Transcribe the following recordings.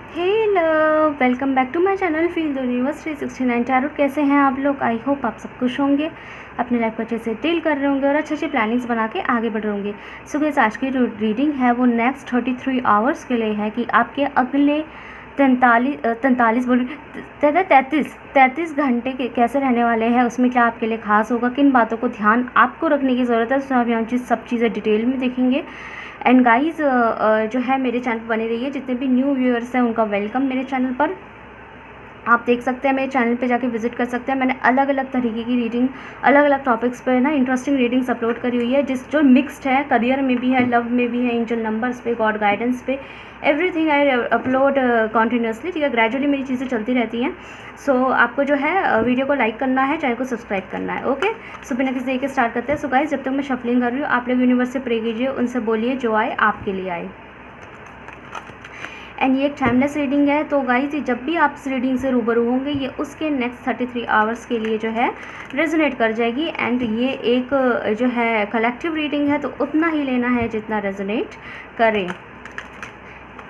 Hello, welcome back to my channel feel the universe 369 tarot. कैसे हैं आप लोग? आई होप आप सब खुश होंगे, अपने लाइफ को अच्छे से डील कर रहे होंगे और अच्छे अच्छे प्लानिंग्स बना के आगे बढ़ रहे होंगे। सो गाइस, आज की जो रीडिंग है वो नेक्स्ट 33 आवर्स के लिए है कि आपके अगले 33 घंटे के कैसे रहने वाले हैं, उसमें क्या आपके लिए खास होगा, किन बातों को ध्यान आपको रखने की ज़रूरत है। तो अभी हम सब चीज़ें डिटेल में देखेंगे। एंड गाइस, जो है मेरे चैनल पर बने रहिए। जितने भी न्यू व्यूअर्स हैं उनका वेलकम मेरे चैनल पर। आप देख सकते हैं, मेरे चैनल पे जाके विजिट कर सकते हैं। मैंने अलग अलग तरीके की रीडिंग, अलग अलग टॉपिक्स पे ना इंटरेस्टिंग रीडिंग्स अपलोड करी हुई है, जो मिक्स्ड है, करियर में भी है, लव में भी है, एंजल नंबर्स पे, गॉड गाइडेंस पे, एवरीथिंग आई अपलोड कॉन्टीन्यूसली। ठीक है, ग्रेजुअली मेरी चीज़ें चलती रहती हैं। सो आपको जो है वीडियो को लाइक करना है, चैनल को सब्सक्राइब करना है। ओके, सो बिना किसी के स्टार्ट करते हैं। सो गाइस, जब तक मैं शफलिंग कर रही हूँ, आप लोग यूनिवर्स से प्रे कीजिए, उनसे बोलिए जो आए आपके लिए आए। एंड ये एक टाइमलेस रीडिंग है, तो गाइस जब भी आप इस रीडिंग से रूबरू होंगे, ये उसके नेक्स्ट 33 आवर्स के लिए जो है रेजोनेट कर जाएगी। एंड ये एक जो है कलेक्टिव रीडिंग है, तो उतना ही लेना है जितना रेजोनेट करे।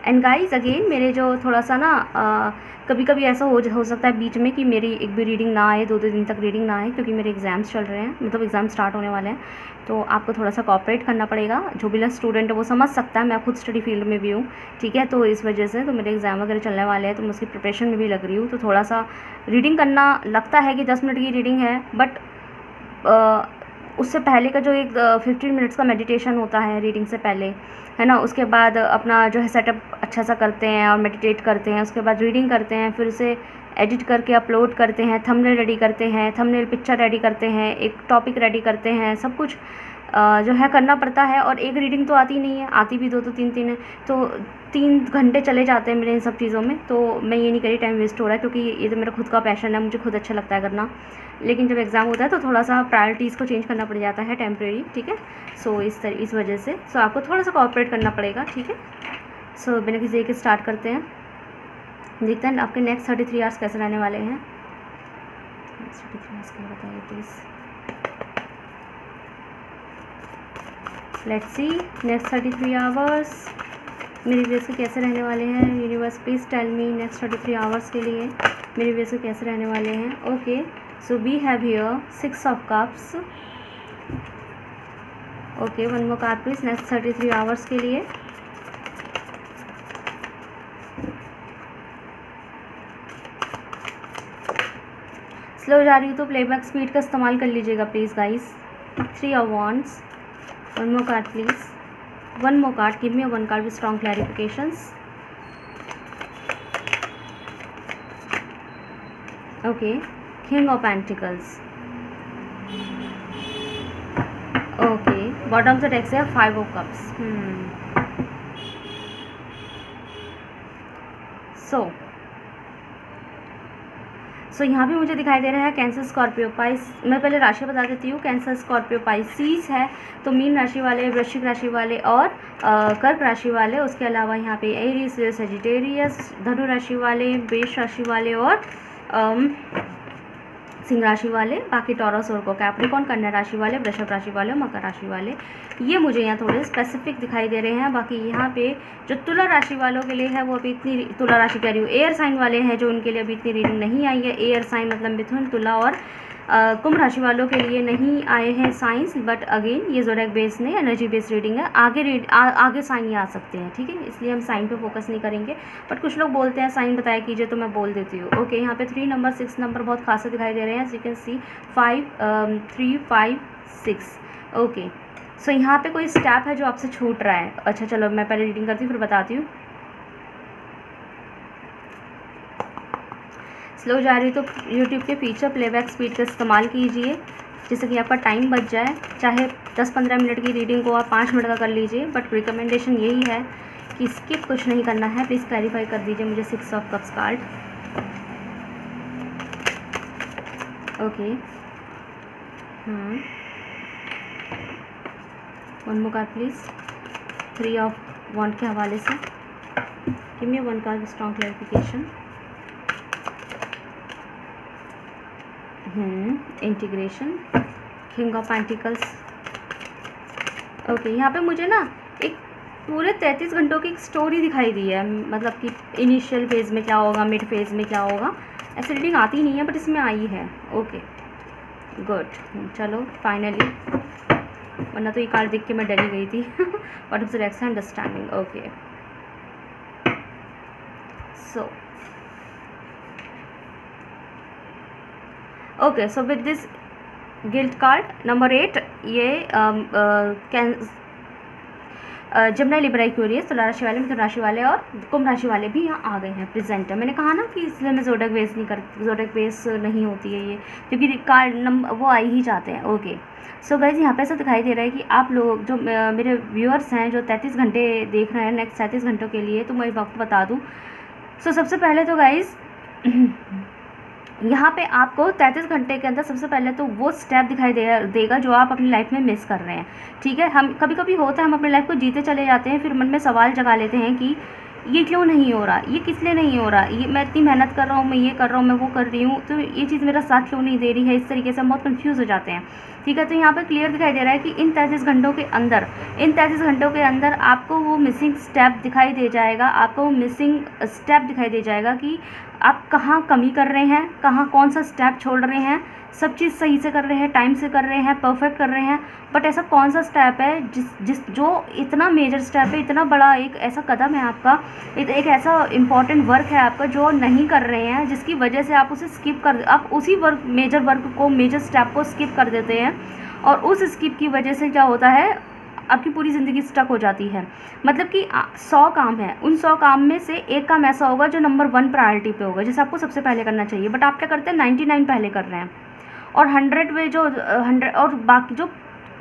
एंड गाइस अगेन, मेरे जो थोड़ा सा ना कभी कभी ऐसा हो सकता है बीच में कि मेरी एक भी रीडिंग ना आए, 2 दिन तक रीडिंग ना आए, क्योंकि मेरे एग्ज़ाम्स चल रहे हैं, मतलब एग्ज़ाम स्टार्ट होने वाले हैं। तो आपको थोड़ा सा कॉपरेट करना पड़ेगा। जो भी स्टूडेंट है वो समझ सकता है, मैं खुद स्टडी फील्ड में भी हूँ। ठीक है, तो इस वजह से तो मेरे एग्ज़ाम वगैरह चलने वाले हैं, तो मैं उसकी प्रिपरेशन में भी लग रही हूँ। तो थोड़ा सा रीडिंग करना लगता है कि 10 मिनट की रीडिंग है, बट उससे पहले का जो एक 15 मिनट्स का मेडिटेशन होता है रीडिंग से पहले, है ना, उसके बाद अपना जो है सेटअप अच्छा सा करते हैं और मेडिटेट करते हैं, उसके बाद रीडिंग करते हैं, फिर उसे एडिट करके अपलोड करते हैं, थंबनेल रेडी करते हैं, थंबनेल पिक्चर रेडी करते हैं, एक टॉपिक रेडी करते हैं, सब कुछ जो है करना पड़ता है। और एक रीडिंग तो आती नहीं है, आती भी 2 तो 3 है, तो 3 घंटे चले जाते हैं मेरे इन सब चीज़ों में। तो मैं ये नहीं करी, टाइम वेस्ट हो रहा है, क्योंकि ये तो मेरा खुद का पैशन है, मुझे खुद अच्छा लगता है करना। लेकिन जब एग्ज़ाम होता है तो थोड़ा सा प्रायोरिटीज़ को चेंज करना पड़ जाता है टेम्प्रेरी। ठीक है, सो इस वजह से आपको थोड़ा सा कोऑपरेट करना पड़ेगा। ठीक है, सो बिना किसी के स्टार्ट करते हैं, देखते हैं आपके नेक्स्ट 33 आवर्स कैसे रहने वाले हैं। नेक्स्ट 33 आवर्स के लिए बताइए please. Let's see next 33 hours मेरे व्यूअर्स के कैसे रहने वाले हैं। Universe please tell me next 33 hours के लिए मेरे व्यूअर्स के कैसे रहने वाले हैं। Okay, so we have here 6 of cups. Okay, one more card please next 33 hours के लिए। स्लो जा रही हूँ तो प्लेबैक स्पीड का इस्तेमाल कर लीजिएगा please guys. 3 of wands, one more card please, one more card, give me a one card with strong clarifications. Okay, King of Pentacles. Okay, bottom of the deck से 5 of Cups. सो यहाँ पे मुझे दिखाई दे रहा है कैंसर, स्कॉर्पियो, पाइस। मैं पहले राशि बता देती हूँ। कैंसर, स्कॉर्पियो, पाइसीस है, तो मीन राशि वाले, वृश्चिक राशि वाले और कर्क राशि वाले। उसके अलावा यहाँ पे एरीज, सेजिटेरियस, धनु राशि वाले, मेष राशि वाले और सिंह राशि वाले। बाकी टॉरस और कैप्रिकॉर्न, कन्या राशि वाले, वृषभ राशि वाले और मकर राशि वाले, ये मुझे यहाँ थोड़े स्पेसिफिक दिखाई दे रहे हैं। बाकी यहाँ पे जो तुला राशि वालों के लिए है वो अभी इतनी, तुला राशि कह रही हूँ, एयर साइन वाले हैं जो उनके लिए अभी इतनी रीडिंग नहीं आई है। एयर साइन मतलब मिथुन, तुला और कुंभ राशि वालों के लिए नहीं आए हैं साइंस, बट अगेन ये ज़ोडिएक बेस नहीं, एनर्जी बेस्ड रीडिंग है। आगे साइन ये आ सकते हैं। ठीक है, इसलिए हम साइन पे फोकस नहीं करेंगे, बट कुछ लोग बोलते हैं साइन बताया कीजिए, तो मैं बोल देती हूँ। ओके, यहाँ पे 3 नंबर, 6 नंबर बहुत खास दिखाई दे रहे हैं। You can see 3, 5, 6। ओके, सो यहाँ पे कोई स्टेप है जो आपसे छूट रहा है। अच्छा चलो, मैं पहले रीडिंग करती हूँ फिर बताती हूँ। स्लो जा रही तो यूट्यूब के फीचर प्लेबैक स्पीड का इस्तेमाल कीजिए, जिससे कि आपका टाइम बच जाए। चाहे 10-15 मिनट की रीडिंग को आप 5 मिनट का कर लीजिए, बट रिकमेंडेशन यही है कि स्किप कुछ नहीं करना है। प्लीज़ क्लैरिफाई कर दीजिए मुझे 6 of cups card. Okay, one more card please, 3 of wand के हवाले से। Give me one card with strong clarification. Integration, king of pentacles. Okay, यहाँ पे मुझे ना एक पूरे 33 घंटों की एक स्टोरी दिखाई दी है, मतलब कि इनिशियल फेज़ में क्या होगा, मिड फेज़ में क्या होगा। ऐसी रीडिंग आती नहीं है बट इसमें आई है। ओके गुड, चलो फाइनली, वरना तो ये कार्ड देख के मैं डरी गई थी। What is the understanding. Okay so okay so with this guilt card number 8, ये जमना लिब्रा एक्वेरियस, तुला राशि वाले, मिथुन राशि वाले और कुंभ राशि वाले भी यहाँ आ गए हैं प्रेजेंट है। मैंने कहा ना कि इसलिए मैं जोडक बेस नहीं कर, जोडक बेस नहीं होती है ये, क्योंकि कार्ड नंबर वो आ ही जाते हैं। ओके सो गाइज यहाँ पे ऐसा दिखाई दे रहा है कि आप लोग जो मेरे व्यूअर्स हैं जो 33 घंटे देख रहे हैं नेक्स्ट 33 घंटों के लिए, तो मैं वक्त बता दूँ। सो सबसे पहले तो गाइज यहाँ पे आपको 33 घंटे के अंदर सबसे पहले तो वो स्टेप दिखाई देगा जो आप अपनी लाइफ में मिस कर रहे हैं। ठीक है, हम कभी कभी होता है हम अपनी लाइफ को जीते चले जाते हैं, फिर मन में सवाल जगा लेते हैं कि ये क्यों नहीं हो रहा, ये किस लिए नहीं हो रहा, ये मैं इतनी मेहनत कर रहा हूँ, मैं ये कर रहा हूँ, मैं वो कर रही हूँ, तो ये चीज़ मेरा साथ क्यों नहीं दे रही है। इस तरीके से हम बहुत कन्फ्यूज़ हो जाते हैं। ठीक है, तो यहाँ पर क्लियर दिखाई दे रहा है कि इन 33 घंटों के अंदर आपको वो मिसिंग स्टेप दिखाई दे जाएगा, आपको वो मिसिंग स्टेप दिखाई दे जाएगा कि आप कहाँ कमी कर रहे हैं, कहाँ कौन सा स्टेप छोड़ रहे हैं। सब चीज़ सही से कर रहे हैं, टाइम से कर रहे हैं, परफेक्ट कर रहे हैं, बट ऐसा कौन सा स्टेप है जो इतना मेजर स्टेप है, इतना बड़ा एक ऐसा कदम है आपका, एक ऐसा इम्पॉर्टेंट वर्क है आपका जो नहीं कर रहे हैं, जिसकी वजह से आप उसे स्किप कर, आप उसी मेजर स्टेप को स्किप कर देते हैं, और उस स्किप की वजह से क्या होता है, आपकी पूरी ज़िंदगी स्टक हो जाती है। मतलब कि 100 काम है, उन 100 काम में से एक काम ऐसा होगा जो नंबर 1 प्रायोरिटी पे होगा, जिसे आपको सबसे पहले करना चाहिए, बट आप क्या करते हैं 99 पहले कर रहे हैं, और 100 में जो 100 और बाकी जो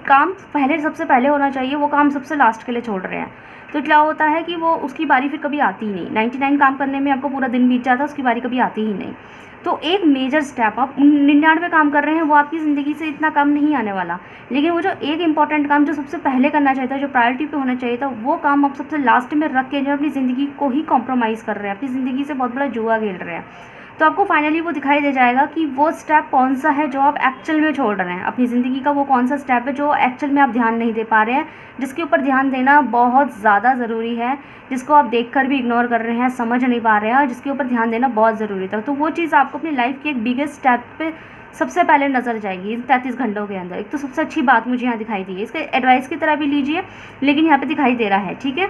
काम पहले सबसे पहले होना चाहिए वो काम सबसे लास्ट के लिए छोड़ रहे हैं। तो क्या होता है कि वो उसकी बारी फिर कभी आती ही नहीं। 99 काम करने में आपको पूरा दिन बीत जाता है, उसकी बारी कभी आती ही नहीं। तो एक मेजर स्टेप, आप 99 काम कर रहे हैं, वो आपकी ज़िंदगी से इतना कम नहीं आने वाला, लेकिन वो जो एक इंपॉर्टेंट काम जो सबसे पहले करना चाहिए था, जो प्रायोरिटी पे होना चाहिए था, वो काम आप सबसे लास्ट में रख के जो अपनी ज़िंदगी को ही कॉम्प्रोमाइज़ कर रहे हैं, अपनी ज़िंदगी से बहुत बड़ा जुआ खेल रहे हैं। तो आपको फाइनली वो दिखाई दे जाएगा कि वो स्टेप कौन सा है जो आप एक्चुअल में छोड़ रहे हैं अपनी ज़िंदगी का, वो कौन सा स्टेप है जो एक्चुअल में आप ध्यान नहीं दे पा रहे हैं, जिसके ऊपर ध्यान देना बहुत ज़्यादा ज़रूरी है, जिसको आप देखकर भी इग्नोर कर रहे हैं, समझ नहीं पा रहे हैं, और जिसके ऊपर ध्यान देना बहुत ज़रूरी था। तो वो चीज़ आपको अपनी लाइफ के एक बिगेस्ट स्टेप पे सबसे पहले नज़र जाएगी इन 33 घंटों के अंदर। एक तो सबसे अच्छी बात मुझे यहाँ दिखाई दी है, इसके एडवाइस की तरह भी लीजिए, लेकिन यहाँ पे दिखाई दे रहा है। ठीक है,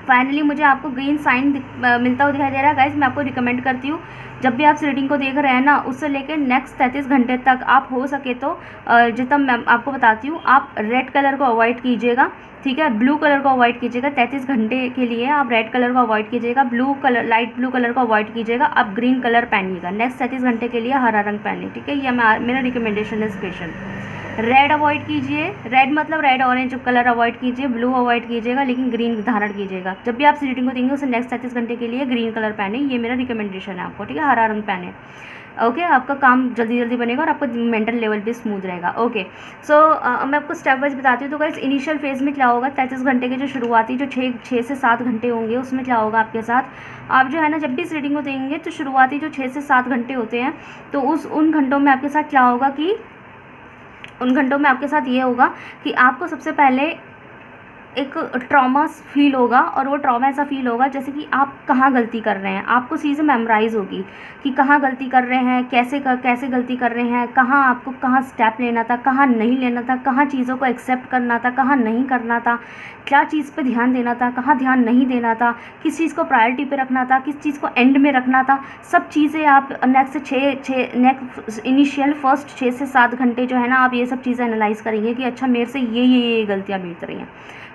फाइनली मुझे आपको ग्रीन साइन मिलता हुआ दिखाई दे रहा है। गाइज मैं आपको रिकमेंड करती हूँ, जब भी आप रीडिंग को देख रहे हैं ना, उससे लेकर नेक्स्ट 33 घंटे तक आप हो सके तो जितना मैं आपको बताती हूँ, आप रेड कलर को अवॉइड कीजिएगा। ठीक है, ब्लू कलर को अवॉइड कीजिएगा। 33 घंटे के लिए आप रेड कलर को अवॉइड कीजिएगा, blue colour, light blue colour को अवॉइड कीजिएगा, आप ग्रीन कलर पहनिएगा। नेक्स्ट 33 घंटे के लिए हरा रंग पहनिए। ठीक है, ये मेरा रिकमेंडेशन है स्पेशल। रेड अवॉइड कीजिए, रेड मतलब रेड ऑरेंज कलर अवॉइड कीजिए, ब्लू अवॉइड कीजिएगा, लेकिन ग्रीन धारण कीजिएगा। जब भी आप रीडिंग को देंगे उसे नेक्स्ट 33 घंटे के लिए ग्रीन कलर पहने, ये मेरा रिकमेंडेशन है आपको। ठीक है, हरा रंग पहने। ओके, आपका काम जल्दी जल्दी बनेगा और आपका मेंटल लेवल भी स्मूथ रहेगा। ओके सो मैं आपको स्टेप वाइज बताती हूँ। तो गाइस इनिशियल फेज़ में क्या होगा, 33 घंटे के जो शुरुआती जो 6 से 7 घंटे होंगे, उसमें क्या होगा आपके साथ, आप जो है ना जब भी इस रीडिंग को देंगे तो शुरुआती जो 6 से 7 घंटे होते हैं, तो उन घंटों में आपके साथ क्या होगा कि उन घंटों में आपके साथ ये होगा कि आपको सबसे पहले एक ट्रॉमा फील होगा, और वो ट्रॉमा ऐसा फील होगा जैसे कि आप कहाँ गलती कर रहे हैं, आपको चीज़ें मेमोराइज़ होगी कि कहाँ गलती कर रहे हैं, कैसे गलती कर रहे हैं, कहाँ आपको कहाँ स्टेप लेना था, कहाँ नहीं लेना था, कहाँ चीज़ों को एक्सेप्ट करना था, कहाँ नहीं करना था, क्या चीज़ पे ध्यान देना था, कहाँ ध्यान नहीं देना था, किस चीज़ को प्रायोरिटी पे रखना था, किस चीज़ को एंड में रखना था। सब चीज़ें आप नेक्स्ट इनिशियल फर्स्ट 6 से 7 घंटे जो है ना, आप ये सब चीज़ें एनालाइज़ करेंगे कि अच्छा मेरे से ये गलतियाँ बीत रही हैं।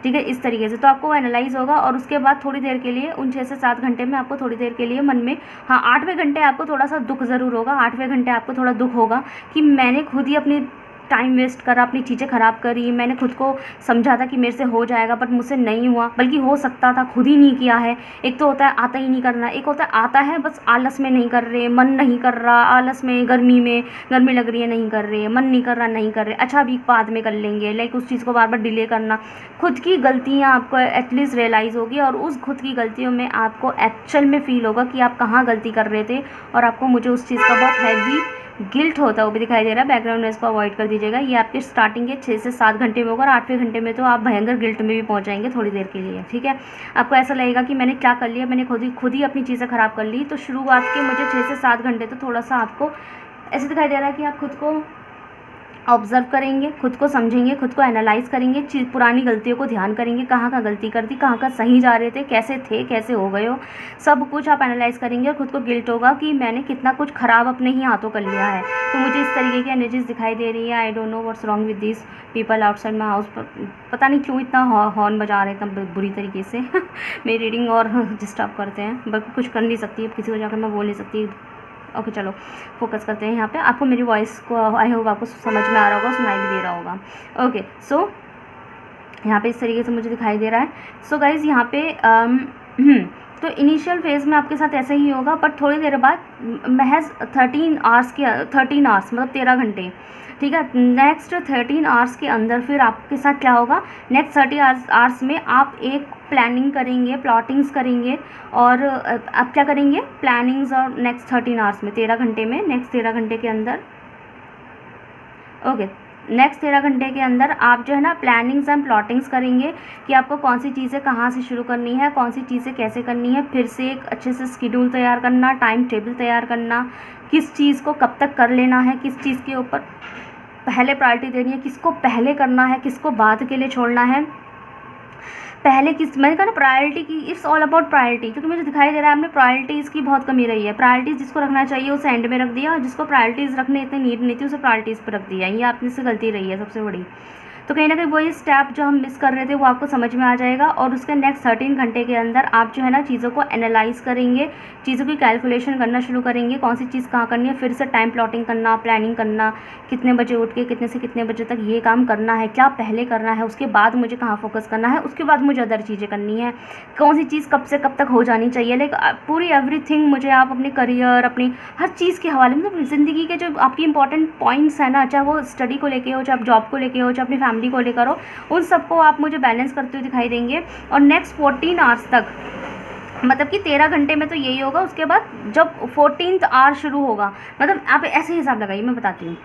ठीक है, इस तरीके से तो आपको एनालाइज होगा, और उसके बाद थोड़ी देर के लिए उन 6 से 7 घंटे में आपको थोड़ी देर के लिए मन में, हाँ 8वें घंटे आपको थोड़ा सा दुख ज़रूर होगा। 8वें घंटे आपको थोड़ा दुख होगा कि मैंने खुद ही अपनी टाइम वेस्ट करा, अपनी चीज़ें ख़राब करी, मैंने खुद को समझा था कि मेरे से हो जाएगा बट मुझसे नहीं हुआ, बल्कि हो सकता था, खुद ही नहीं किया है। एक तो होता है आता ही नहीं करना, एक होता है आता है बस आलस में नहीं कर रहे, मन नहीं कर रहा, आलस में गर्मी लग रही है नहीं कर रहे, मन नहीं कर रहा नहीं कर रहे, अच्छा अभी बाद में कर लेंगे, लाइक उस चीज़ को बार बार डिले करना। खुद की गलतियाँ आपको एटलीस्ट रियलाइज़ होगी, और उस खुद की गलतियों में आपको एक्चुअल में फ़ील होगा कि आप कहाँ गलती कर रहे थे, और आपको मुझे उस चीज़ का बहुत हैवी गिल्ट होता है वो भी दिखाई दे रहा है। बैकग्राउंड नॉइज़ को अवॉइड कर दीजिएगा। ये आपके स्टार्टिंग के 6 से 7 घंटे में होगा और 8वें घंटे में तो आप भयंकर गिल्ट में भी पहुंच जाएंगे थोड़ी देर के लिए, ठीक है। आपको ऐसा लगेगा कि मैंने क्या कर लिया, मैंने खुद ही अपनी चीज़ें ख़राब कर ली। तो शुरुआत के मुझे 6 से 7 घंटे तो थोड़ा सा आपको ऐसे दिखाई दे रहा है कि आप खुद को ऑब्ज़र्व करेंगे, खुद को समझेंगे, खुद को एनालाइज़ करेंगे, पुरानी गलतियों को ध्यान करेंगे, कहाँ कहाँ गलती कर दी, कहाँ कहाँ सही जा रहे थे, कैसे हो गए हो, सब कुछ आप एनालाइज़ करेंगे और खुद को गिल्ट होगा कि मैंने कितना कुछ ख़राब अपने ही हाथों कर लिया है। तो मुझे इस तरीके की एनर्जीज दिखाई दे रही है। I don't know what's wrong with this people outside my house. पता नहीं क्यों इतना हॉर्न बजा रहे हैं इतना बुरी तरीके से मेरी रीडिंग और डिस्टर्ब करते हैं, बट कुछ कर नहीं सकती, किसी को जाकर मैं बोल नहीं सकती। ओके चलो फोकस करते हैं यहाँ पे। आपको मेरी वॉइस को आई होप आपको समझ में आ रहा होगा, सुनाई भी दे रहा होगा। ओके सो यहाँ पे इस तरीके से मुझे दिखाई दे रहा है। सो गाइज़ यहाँ पे तो इनिशियल फेज़ में आपके साथ ऐसा ही होगा, बट थोड़ी देर बाद महज 13 आवर्स मतलब 13 घंटे, ठीक है। नेक्स्ट 13 आवर्स के अंदर फिर आपके साथ क्या होगा, नेक्स्ट 30 आवर्स में आप एक प्लानिंग करेंगे, प्लॉटिंग्स करेंगे और आप क्या करेंगे, प्लानिंग्स। और नेक्स्ट 13 आवर्स में 13 घंटे में नेक्स्ट 13 घंटे के अंदर नेक्स्ट 13 घंटे के अंदर आप जो है ना प्लानिंग्स एंड प्लॉटिंग्स करेंगे कि आपको कौन सी चीज़ें कहाँ से शुरू करनी है, कौन सी चीज़ें कैसे करनी है। फिर से एक अच्छे से शेड्यूल तैयार करना, टाइम टेबल तैयार करना, किस चीज़ को कब तक कर लेना है, किस चीज़ के ऊपर पहले प्रायोरिटी देनी है, किसको पहले करना है, किसको बाद के लिए छोड़ना है। पहले किस, मैंने कहा ना प्रायोरिटी की, इट्स ऑल अबाउट प्रायोरिटी, क्योंकि मुझे दिखाई दे रहा है आपने प्रायोरिटीज़ की बहुत कमी रही है। प्रायोरिटीज़ जिसको रखना चाहिए उसे एंड में रख दिया, और जिसको प्रायोरिटीज़ रखने इतनी नीड नहीं थी उसे प्रायोरिटीज़ पर रख दिया। ये आपने से गलती रही है सबसे बड़ी। तो कहीं ना कहीं वही स्टेप जो हम मिस कर रहे थे वो आपको समझ में आ जाएगा। और उसके नेक्स्ट 13 घंटे के अंदर आप जो है ना चीज़ों को एनालाइज करेंगे, चीज़ों की कैलकुलेशन करना शुरू करेंगे, कौन सी चीज़ कहाँ करनी है, फिर से टाइम प्लॉटिंग करना, प्लानिंग करना, कितने बजे उठ के कितने से कितने बजे तक ये काम करना है, क्या पहले करना है, उसके बाद मुझे कहाँ फोकस करना है, उसके बाद मुझे अदर चीज़ें करनी है, कौन सी चीज़ कब से कब तक हो जानी चाहिए। लाइक पूरी एवरीथिंग मुझे आप अपने करियर, अपनी हर चीज़ के हवाले, मतलब ज़िंदगी के जो आपकी इंपॉर्टेंट पॉइंट्स हैं ना, चाहे वो स्टडी को लेके हो, चाहे आप जॉब को लेके हो, चाहे अपनी फैमिली को लेकर हो, उन सबको आप मुझे बैलेंस करते हुए दिखाई देंगे। और नेक्स्ट 14 आवर्स तक, मतलब कि 13 घंटे में तो यही होगा। उसके बाद जब 14th आवर शुरू होगा, मतलब आप ऐसे हिसाब लगाइए, मैं बताती हूँ,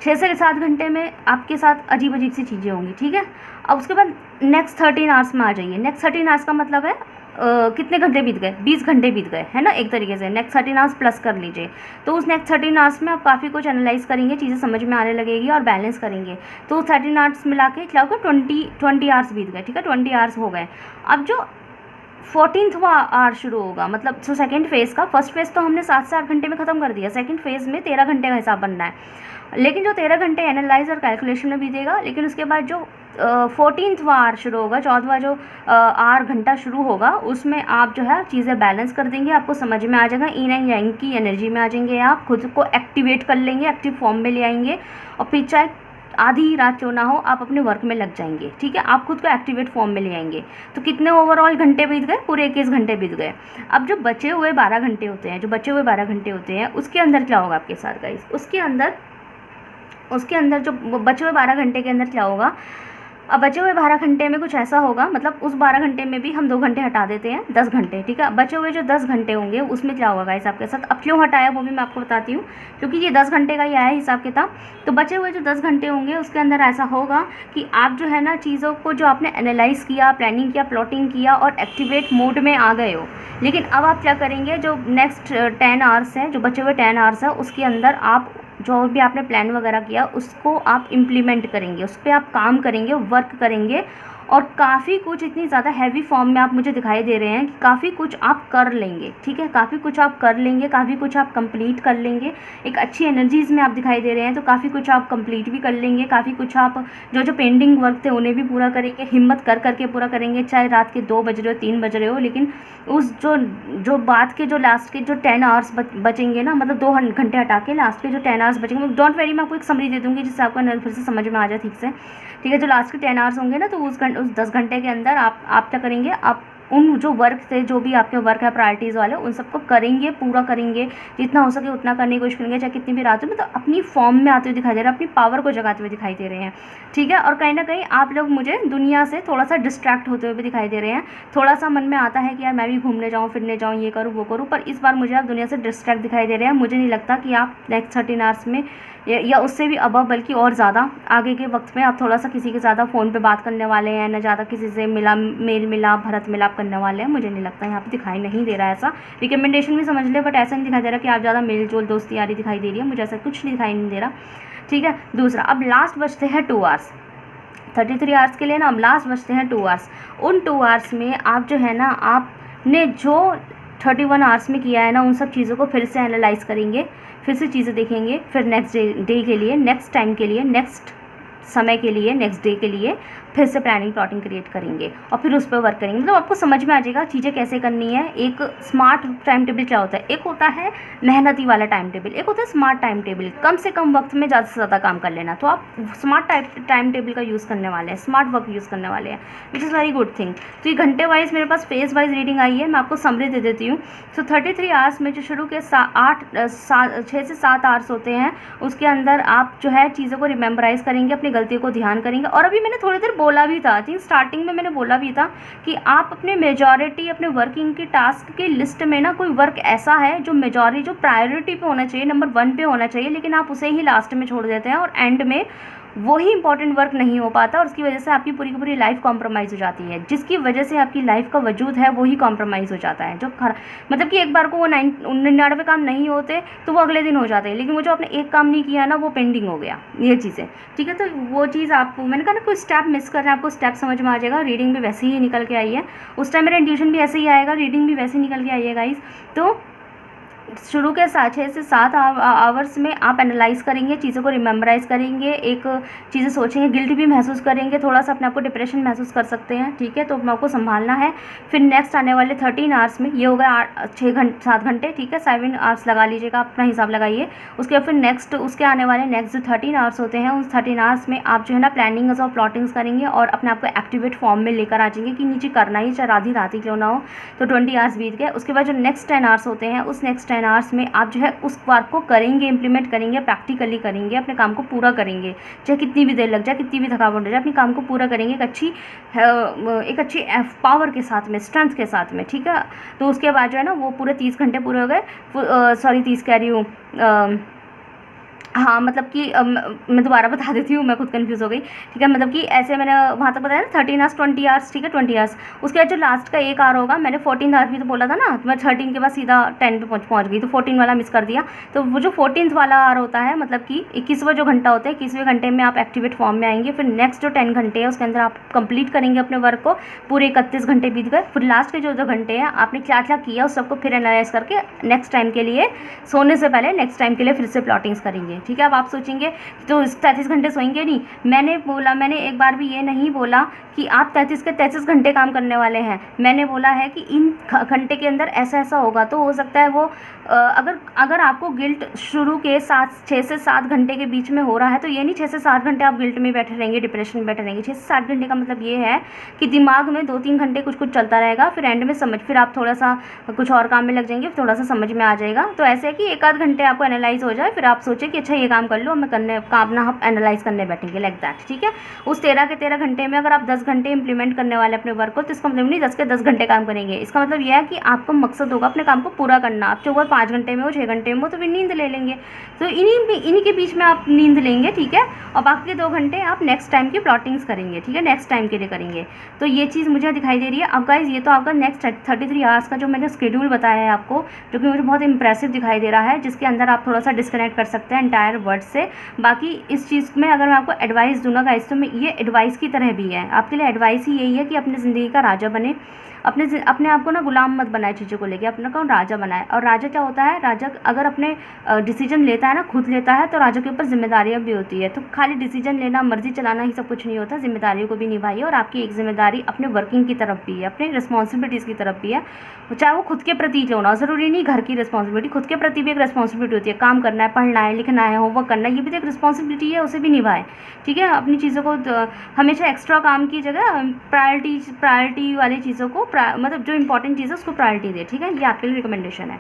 6 से 7 घंटे में आपके साथ अजीब अजीब सी चीज़ें होंगी, ठीक है। अब उसके बाद नेक्स्ट 13 आवर्स में आ जाइए। नेक्स्ट 13 आवर्स का मतलब है कितने घंटे बीत गए, 20 घंटे बीत गए, है ना, एक तरीके से। नेक्स्ट 13 आवर्स प्लस कर लीजिए। तो उस नेक्स्ट 13 आवर्स में आप काफ़ी कुछ एनालाइज करेंगे, चीज़ें समझ में आने लगेगी और बैलेंस करेंगे। तो 13 आवर्स मिला के क्या होगा, 20 आवर्स बीत गए, ठीक है, 20 आवर्स हो गए। अब जो 14वां आवर शुरू होगा, मतलब सो सेकेंड फेज़ का, फर्स्ट फेज़ तो हमने 7 से 8 घंटे में ख़त्म कर दिया, सेकेंड फेज़ में 13 घंटे का हिसाब बनना है। लेकिन जो 13 घंटे एनालाइज और कैलकुलेशन में बीतेगा, लेकिन उसके बाद जो 14वां आवर शुरू होगा, 14वां जो आवर घंटा शुरू होगा, उसमें आप जो है चीज़ें बैलेंस कर देंगे, आपको समझ में आ जाएगा, ईन एंड यांग की एनर्जी में आ जाएंगे, आप खुद को एक्टिवेट कर लेंगे, एक्टिव फॉर्म में ले आएंगे, और फिर चाहे आधी रात क्यों ना हो आप अपने वर्क में लग जाएंगे, ठीक है। आप खुद को एक्टिवेट फॉर्म में ले आएंगे। तो कितने ओवरऑल घंटे बीत गए, पूरे 21 घंटे बीत गए। अब जो बचे हुए 12 घंटे होते हैं, उसके अंदर क्या होगा आपके साथ गाइस, उसके अंदर जो बचे हुए 12 घंटे के अंदर क्या होगा। अब बचे हुए 12 घंटे में कुछ ऐसा होगा, मतलब उस 12 घंटे में भी हम 2 घंटे हटा देते हैं, 10 घंटे, ठीक है। बचे हुए जो 10 घंटे होंगे उसमें क्या होगा गाइस आपके साथ। अब क्यों हटाया वो भी मैं आपको बताती हूँ, क्योंकि ये 10 घंटे का ही आया हिसाब किताब। तो बचे हुए जो 10 घंटे होंगे उसके अंदर ऐसा होगा कि आप जो है ना चीज़ों को जो आपने एनालाइज़ किया, प्लानिंग किया, प्लॉटिंग किया और एक्टिवेट मोड में आ गए हो। लेकिन अब आप क्या करेंगे, जो नेक्स्ट 10 आवर्स है, जो बचे हुए 10 आवर्स है, उसके अंदर आप जो भी आपने प्लान वगैरह किया उसको आप इम्प्लीमेंट करेंगे, उस पर आप काम करेंगे, वर्क करेंगे। और काफ़ी कुछ इतनी ज़्यादा हैवी फॉर्म में आप मुझे दिखाई दे रहे हैं कि काफ़ी कुछ आप कर लेंगे, ठीक है, काफ़ी कुछ आप कर लेंगे, काफ़ी कुछ आप कंप्लीट कर लेंगे। एक अच्छी एनर्जीज़ में आप दिखाई दे रहे हैं, तो काफ़ी कुछ आप कंप्लीट भी कर लेंगे, काफ़ी कुछ आप जो पेंडिंग वर्क थे उन्हें भी पूरा करेंगे, हिम्मत कर करके पूरा करेंगे, चाहे रात के 2 बज रहे हो, 3 बज रहे हो। लेकिन उस जो बात के जो लास्ट के जो 10 आवर्स बचेंगे ना, मतलब 2 घंटे हटा के लास्ट के जो 10 आवर्स बचेंगे, डोंट वेरी, मैं आपको एक समरी दे दूँगी जिससे आपको फिर से समझ में आ जाए ठीक से, ठीक है। जो लास्ट के 10 आवर्स होंगे ना, तो उस 10 घंटे के अंदर आप क्या करेंगे, आप उन जो वर्क थे, जो भी आपके वर्क है प्रायोरिटीज़ वाले, उन सबको करेंगे, पूरा करेंगे, जितना हो सके उतना करने की कोशिश करेंगे, चाहे कितनी भी रात हो, मतलब अपनी फॉर्म में आते हुए दिखाई दे रहे हैं, अपनी पावर को जगाते हुए दिखाई दे रहे हैं, ठीक है। और कहीं ना कहीं आप लोग मुझे दुनिया से थोड़ा सा डिस्ट्रैक्ट होते हुए भी दिखाई दे रहे हैं। थोड़ा सा मन में आता है कि यार मैं भी घूमने जाऊँ, फिरने जाऊँ, ये करूँ वो करूँ, पर इस बार मुझे आप दुनिया से डिस्ट्रैक्ट दिखाई दे रहे हैं। मुझे नहीं लगता कि आप नेक्स्ट 13 आवर्स में या उससे भी अबव, बल्कि और ज़्यादा आगे के वक्त में आप थोड़ा सा किसी के ज़्यादा फ़ोन पे बात करने वाले हैं, ना ज़्यादा किसी से मेल मिलाप भरत मिलाप करने वाले हैं। मुझे नहीं लगता, यहाँ पे दिखाई नहीं दे रहा है ऐसा। रिकमेंडेशन भी समझ ले, बट ऐसा नहीं दिखाई दे रहा कि आप ज़्यादा मेल जोल दोस्ती यारी दिखाई दे रही है, मुझे ऐसा कुछ दिखाई नहीं दे रहा, ठीक है। दूसरा, अब लास्ट बचते हैं 2 आवर्स, 33 आवर्स के लिए ना, अब लास्ट बचते हैं 2 आवर्स। उन 2 आवर्स में आप जो है ना, आपने जो 31 आवर्स में किया है ना, उन सब चीज़ों को फिर से एनालाइज करेंगे, फिर से चीज़ें देखेंगे, फिर नेक्स्ट डे के लिए, नेक्स्ट टाइम के लिए, नेक्स्ट समय के लिए, नेक्स्ट डे के लिए फिर से प्लानिंग प्लॉटिंग क्रिएट करेंगे और फिर उस पर वर्क करेंगे। मतलब आपको समझ में आ जाएगा चीज़ें कैसे करनी है। एक स्मार्ट टाइम टेबल क्या होता है, एक होता है मेहनती वाला टाइम टेबल, एक होता है स्मार्ट टाइम टेबल, कम से कम वक्त में ज़्यादा से ज़्यादा काम कर लेना। तो आप स्मार्ट टाइम टेबल का यूज़ करने वाले हैं, स्मार्ट वर्क यूज़ करने वाले हैं, which is very good thing. तो ये घंटे वाइज मेरे पास फेज वाइज रीडिंग आई है, मैं आपको समरी दे देती हूँ। तो 33 आवर्स में जो शुरू के 6 से 7 आवर्स होते हैं, उसके अंदर आप जो है चीज़ों को रिमेंबराइज करेंगे, अपनी गलतियों को ध्यान करेंगे। और अभी मैंने थोड़ी देर बोला भी था, आई थिंक स्टार्टिंग में मैंने बोला भी था कि आप अपने मेजॉरिटी, अपने वर्किंग की टास्क की लिस्ट में ना कोई वर्क ऐसा है जो मेजॉरिटी, जो प्रायोरिटी पे होना चाहिए, नंबर 1 पे होना चाहिए, लेकिन आप उसे ही लास्ट में छोड़ देते हैं और एंड में वही इंपॉर्टेंट वर्क नहीं हो पाता और उसकी वजह से आपकी पूरी की पूरी लाइफ कॉम्प्रोमाइज़ हो जाती है, जिसकी वजह से आपकी लाइफ का वजूद है वही कॉम्प्रोमाइज़ हो जाता है। जो मतलब कि एक बार को वो 99 काम नहीं होते तो वो अगले दिन हो जाते हैं, लेकिन वो जो आपने एक काम नहीं किया ना, वो पेंडिंग हो गया, ये चीज़ें, ठीक है। तो वो चीज़ आपको, मैंने कहा ना, कोई स्टेप मिस कर रहे हैं, आपको स्टेप समझ में आ जाएगा। रीडिंग भी वैसे ही निकल के आई है, उस टाइम मेरा इंट्यूशन भी ऐसे ही आएगा, रीडिंग भी वैसे ही निकल के आई है गाइस। तो शुरू के 6 से 7 आवर्स में आप एनालाइज करेंगे, चीज़ों को रिमेंबराइज करेंगे, एक चीज़ें सोचेंगे, गिल्ट भी महसूस करेंगे, थोड़ा सा अपने आप को डिप्रेशन महसूस कर सकते हैं, ठीक है। तो अपने आपको संभालना है। फिर नेक्स्ट आने वाले 13 आवर्स में, ये हो गया 7 घंटे, ठीक है, 7 आवर्स लगा लीजिएगा, अपना हिसाब लगाइए। उसके बाद फिर नेक्स्ट, उसके आने वाले नेक्स्ट जो 13 आवर्स होते हैं, उस 13 आवर्स में आप जो है ना प्लानिंग्स और प्लॉटिंग्स करेंगे और अपने आप को एक्टिवेट फॉर्म में लेकर आ जाएंगे कि नीचे करना ही, चाहे आधी रात ही क्यों ना हो। तो 20 आवर्स बीत गए। उसके बाद जो नेक्स्ट 10 आवर्स होते हैं, उस नेक्स्ट 10 आवर्स में आप जो है उस वर्क को करेंगे, इंप्लीमेंट करेंगे, प्रैक्टिकली करेंगे, अपने काम को पूरा करेंगे, चाहे कितनी भी देर लग जाए, कितनी भी थकावट हो जाए, अपने काम को पूरा करेंगे एक अच्छी पावर के साथ में, स्ट्रेंथ के साथ में, ठीक है। तो उसके बाद जो है ना वो पूरे 30 घंटे पूरे हो गए, सॉरी 30 कह रही हूँ, हाँ, मतलब कि मैं दोबारा बता देती हूँ, मैं खुद कंफ्यूज हो गई, ठीक है। मतलब कि ऐसे मैंने वहाँ तक बताया ना 13 आवर्स 20 आवर्स, ठीक है, 20 आवर्स। उसके बाद जो लास्ट का 1 आवर होगा, मैंने 14 आवर्स भी तो बोला था ना, तो मैं 13 के बाद सीधा 10 पे पहुँच गई, तो 14 वाला मिस कर दिया। तो वो जो 14th वाला आवर होता है, मतलब कि 21वां जो घंटा होता है, 21वें घंटे में आप एक्टिवेट फॉर्म में आएंगे। फिर नेक्स्ट जो 10 घंटे है उसके अंदर आप कंप्लीट करेंगे अपने वर्क को, पूरे 31 घंटे बीत गए। फिर लास्ट के जो 2 घंटे हैं, आपने क्या क्या किया उस सबको फिर एनालाइज करके नेक्स्ट टाइम के लिए, सोने से पहले नेक्स्ट टाइम के लिए फिर से प्लॉटिंग्स करेंगे, ठीक है। अब आप सोचेंगे तो 33 घंटे सोएंगे नहीं, मैंने एक बार भी ये नहीं बोला कि आप 33 के 33 घंटे काम करने वाले हैं। मैंने बोला है कि इन घंटे के अंदर ऐसा ऐसा होगा, तो हो सकता है वो अगर आपको गिल्ट शुरू के 6 से 7 घंटे के बीच में हो रहा है, तो ये नहीं 6 से 7 घंटे आप गिल्ट में बैठे रहेंगे, डिप्रेशन में बैठे रहेंगे। 6 से 7 घंटे का मतलब ये है कि दिमाग में 2-3 घंटे कुछ चलता रहेगा, फिर एंड में फिर आप थोड़ा सा कुछ और काम में लग जाएंगे, थोड़ा सा समझ में आ जाएगा। तो ऐसे है कि 1-8 घंटे आपको एनालाइज हो जाए, फिर आप सोचे कि अच्छा ये काम कर लो, मैं करने का अपना आप एनालाइज करने बैठेंगे, लाइक दैट, ठीक है। उस 13 के 13 घंटे में अगर आप 10 घंटे इंप्लीमेंट करने वाले अपने वर्क को, तो इसका मतलब नहीं 10 के 10 घंटे काम करेंगे। इसका मतलब यह है कि आपको मकसद होगा अपने काम को पूरा करना। आप चाहे 5 घंटे में हो, 6 घंटे में हो, तो फिर नींद ले लेंगे, तो इन्हीं के बीच में आप नींद लेंगे, ठीक है। और बाकी के 2 घंटे आप नेक्स्ट टाइम की प्लॉटिंग्स करेंगे, ठीक है, नेक्स्ट टाइम के लिए करेंगे। तो ये चीज़ मुझे दिखाई दे रही है। अब गाइज ये तो आपका नेक्स्ट 33 आवर्स का जो मैंने शेड्यूल बताया है आपको, जो कि मुझे बहुत इंप्रेसिव दिखाई दे रहा है, जिसके अंदर आप थोड़ा सा डिस्कनेक्ट कर सकते हैं एंटायर वर्ड से। बाकी इस चीज़ में अगर मैं आपको एडवाइस दूंगा गाइस, तो मैं ये एडवाइस की तरह भी है, आपके लिए एडवाइस ही यही है कि अपनी ज़िंदगी का राजा बने, अपने आप को ना गुलाम मत बनाए चीज़ों को लेके, अपना कौन राजा बनाए। और राजा क्या होता है, राजा अगर अपने डिसीजन लेता है ना, खुद लेता है, तो राजा के ऊपर जिम्मेदारियाँ भी होती है। तो खाली डिसीजन लेना, मर्जी चलाना ही सब कुछ नहीं होता, जिम्मेदारियों को भी निभाइए। और आपकी एक जिम्मेदारी अपने वर्किंग की तरफ भी है, अपने रिस्पॉन्सिबिलिटीज़ की तरफ भी है, चाहे वो खुद के प्रति क्यों ना, ज़रूरी नहीं घर की रिस्पॉन्सिबिलिटी, खुद के प्रति भी एक रिस्पॉन्सिबिलिटी होती है। काम करना है, पढ़ना है, लिखना है, होमवर्क करना है, ये भी तो एक रिस्पॉन्सिबिलिटी है, उसे भी निभाएं, ठीक है। अपनी चीज़ों को हमेशा एक्स्ट्रा काम की जगह प्रायोरिटी वाली चीज़ों को मतलब जो इंपॉर्टेंट चीज़ है उसको प्रायोरिटी दे, ठीक है। ये आपके लिए रिकमेंडेशन है,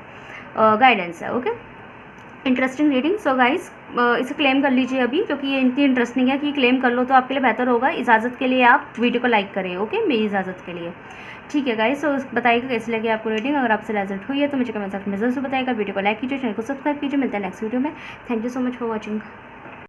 गाइडेंस है, okay. Interesting reading. So guys इसे क्लेम कर लीजिए अभी, क्योंकि ये इतनी इंटरेस्टिंग है कि क्लेम कर लो तो आपके लिए बेहतर होगा। इजाज़त के लिए आप वीडियो को लाइक करें, ओके, मेरी इजाज़त के लिए, ठीक है गाइस। सो बताइएगा कैसे लगे आपको रीडिंग। अगर आपसे रिजल्ट हुई है तो मुझे कमेंट सेक्शन में जरूर बताइएगा। वीडियो को लाइक कीजिए, चैनल को सब्सक्राइब कीजिए। मिलते हैं नेक्स्ट वीडियो में। Thank you so much for watching.